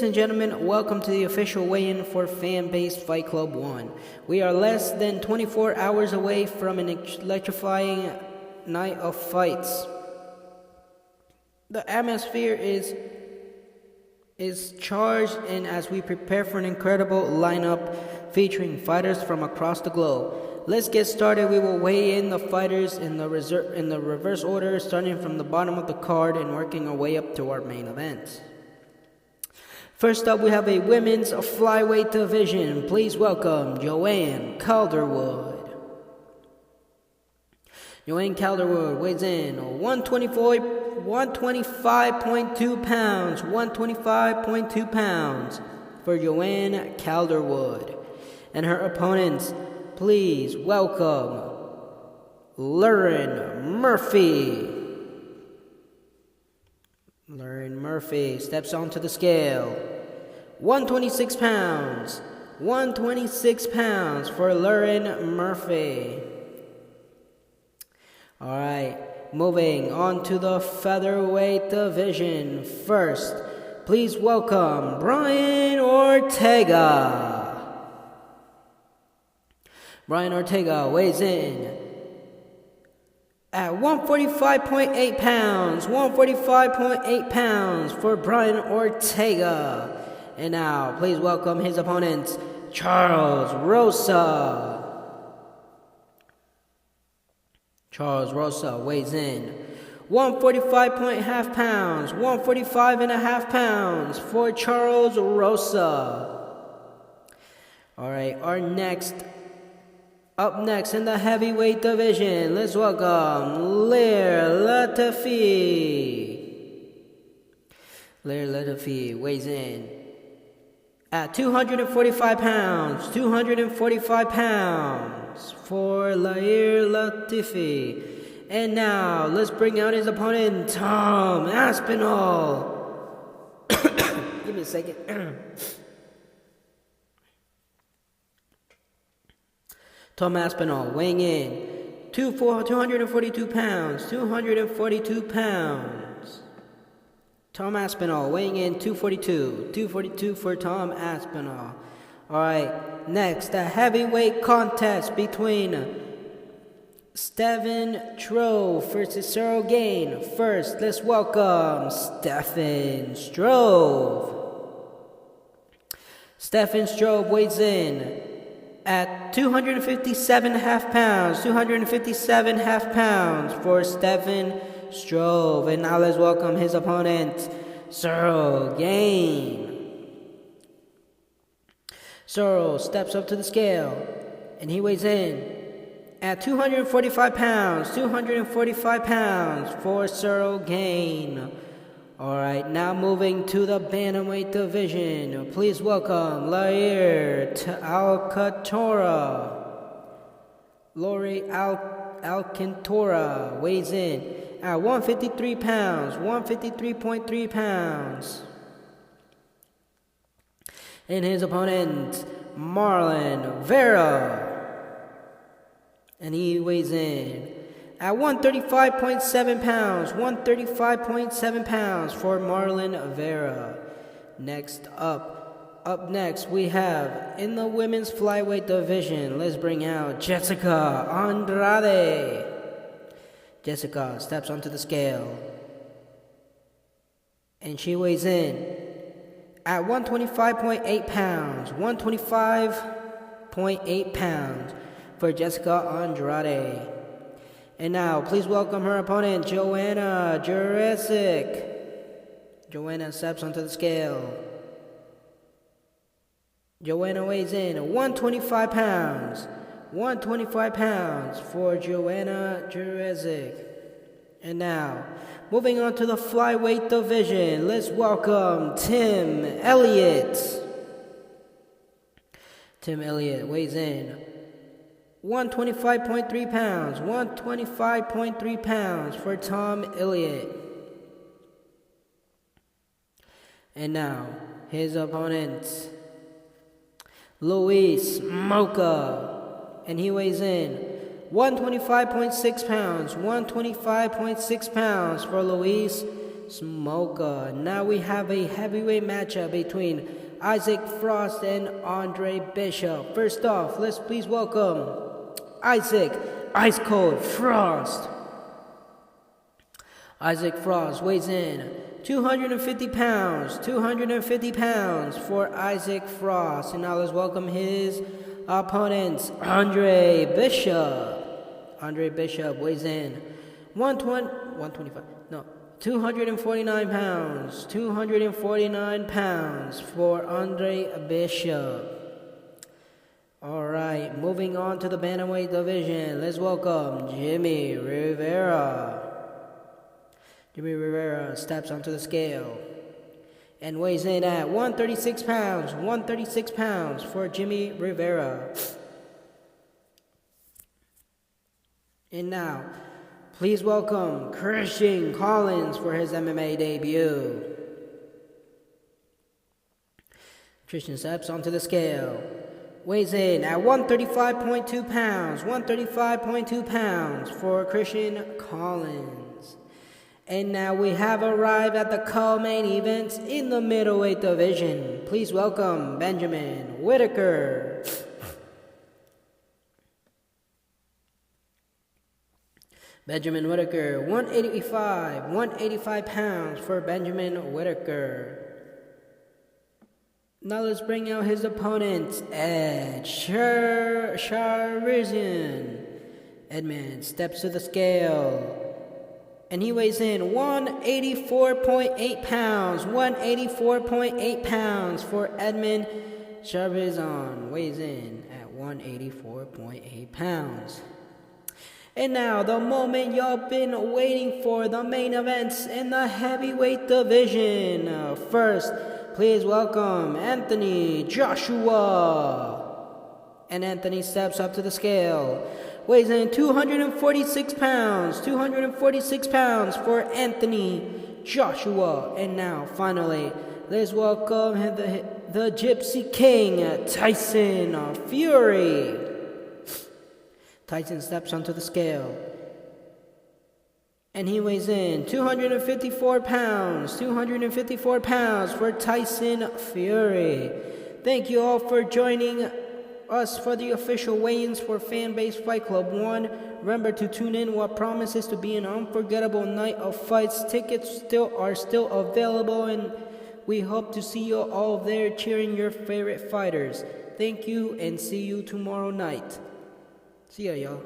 Ladies and gentlemen, welcome to the official weigh-in for Fanbase Fight Club 1. We are less than 24 hours away from an electrifying night of fights. The atmosphere is charged, and as we prepare for an incredible lineup featuring fighters from across the globe. Let's get started. We will weigh in the fighters in the reverse order, starting from the bottom of the card and working our way up to our main event. First up, we have a women's flyweight division. Please welcome Joanne Calderwood. Joanne Calderwood weighs in 125.2 pounds. 125.2 pounds for Joanne Calderwood. And her opponents, please welcome Lauren Murphy. Lauren Murphy steps onto the scale. 126 pounds. 126 pounds for Lauren Murphy. All right, moving on to the featherweight division. First, please welcome Brian Ortega. Brian Ortega weighs in at 145.8 pounds. 145.8 pounds for Brian Ortega. And now, please welcome his opponent, Charles Rosa. Charles Rosa weighs in 145.5 pounds. 145.5 pounds for Charles Rosa. All right, up next in the heavyweight division, let's welcome Lair Latifi. Lair Latifi weighs in at 245 pounds. 245 pounds for Lair Latifi. And now, let's bring out his opponent, Tom Aspinall. Give me a second. Tom Aspinall weighing in 242 pounds. 242 pounds. Tom Aspinall weighing in 242. 242 for Tom Aspinall. All right, next, the heavyweight contest between Stephen Strove versus Cyril Gain. First, let's welcome Stephen Strove. Stephen Strove weighs in at 257.5 pounds. 257.5 pounds for Stephen Strove. And now let's welcome his opponent, Cyril Gain. Cyril steps up to the scale, and he weighs in at 245 pounds. 245 pounds for Cyril Gain. All right, now moving to the bantamweight division. Please welcome Lair Alcantora. Lori Alcantora weighs in at 153 pounds. 153.3 pounds. And his opponent, Marlon Vera. And he weighs in at 135.7 pounds. 135.7 pounds for Marlon Vera. Up next, we have in the women's flyweight division, let's bring out Jessica Andrade. Jessica steps onto the scale, and she weighs in at 125.8 pounds. 125.8 pounds for Jessica Andrade. And now, please welcome her opponent, Joanna Jurecic. Joanna steps onto the scale. Joanna weighs in 125 pounds. 125 pounds for Joanna Jurecic. And now, moving on to the flyweight division, let's welcome Tim Elliott. Tim Elliott weighs in 125.3 pounds. 125.3 pounds for Tom Elliott. And now, his opponent, Luis Mocha. And he weighs in 125.6 pounds. 125.6 pounds for Luis Smoka. Now we have a heavyweight matchup between Isaac Frost and Andre Bishop. First off, let's please welcome Isaac Ice Cold Frost. Isaac Frost weighs in 250 pounds. 250 pounds for Isaac Frost. And now let's welcome his opponents, Andre Bishop. Andre Bishop weighs in 249 pounds. 249 pounds for Andre Bishop. Alright, moving on to the bantamweight division. Let's welcome Jimmy Rivera. Jimmy Rivera steps onto the scale and weighs in at 136 pounds. 136 pounds for Jimmy Rivera. And now, please welcome Christian Collins for his MMA debut. Christian steps onto the scale, weighs in at 135.2 pounds. 135.2 pounds for Christian Collins. And now we have arrived at the co-main event in the middleweight division. Please welcome Benjamin Whitaker. Benjamin Whitaker, 185 pounds for Benjamin Whitaker. Now let's bring out his opponent, Ed Sharizian. Edmund steps to the scale, and he weighs in 184.8 pounds. 184.8 pounds for Edmund Sharizian. Weighs in at 184.8 pounds. And now, the moment y'all been waiting for, the main events in the heavyweight division. First, please welcome Anthony Joshua. And Anthony steps up to the scale, weighs in 246 pounds. 246 pounds for Anthony Joshua. And now, finally, let's welcome the Gypsy King, Tyson Fury. Tyson steps onto the scale, and he weighs in 254 pounds. 254 pounds for Tyson Fury. Thank you all for joining us for the official weigh-ins for Fanbase Fight Club 1. Remember to tune in what promises to be an unforgettable night of fights. Tickets are still available, and we hope to see you all there cheering your favorite fighters. Thank you, and see you tomorrow night. See ya, y'all.